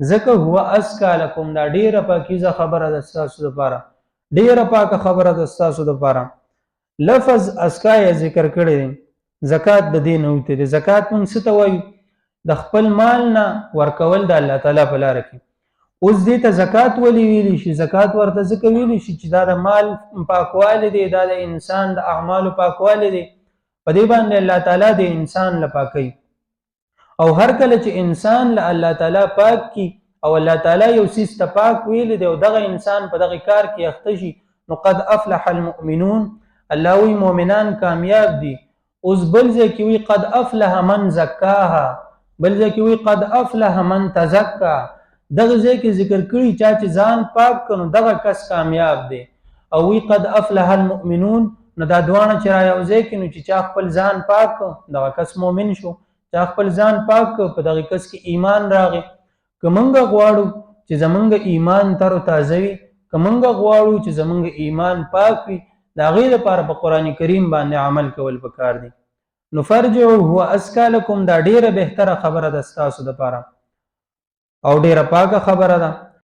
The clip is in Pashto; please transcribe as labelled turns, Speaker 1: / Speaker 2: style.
Speaker 1: ځکه هو اسکا لکم دا ډیره پاکیزه خبره ده ستاسو لپاره، ډیره پاکه خبره ده ستاسو لپاره. لفظ اسکا یې ذکر کړی دی، زکات د دې نه وته دی. زکات موږ څه ته وایو؟ د خپل مال نه ورکول د الله تعالی په لار کې. اوس دې ته زکات ولې ویلی شي؟ زکات ورته ځکه ویلی شي چې دا د مال پاکوالی دی، دا د انسان د اعمالو پاکوالی دی، په دې باندې الله تعالی د انسان له پاکي. او هر کله چې انسان له الله تعالی پاک کی او الله تعالی یو سیس ته پاک ویل دی او دغه انسان په دغه کار کې اخته شي، نو قد افلح المؤمنون، الله وی مؤمنان کامیاب دي. اوس بل ځکه وی قد افلح من زکاها، بل ځکه وی قد افلح من تزکا. دغه ځکه ذکر کړی چې ځان پاک کړي دغه کس کامیاب دی. او وی قد افلح المؤمنون، نو دا دوانه چې را یو ځکه نو چې خپل ځان پاک دغه کس مؤمن شو، چې خپل ځان پاک په دغه کس کې ایمان راغی. کومنګ غواړو چې زمونږ ایمان تر تازه وي، کومنګ غواړو چې زمونږ ایمان پاک وي، دا غي لپاره په قران کریم باندې عمل کول پکار دي. نو فرجعوا هو اسکا لکم دا ډیره بهتره خبره ده ستاسو لپاره او ډیره پاکه خبره ده.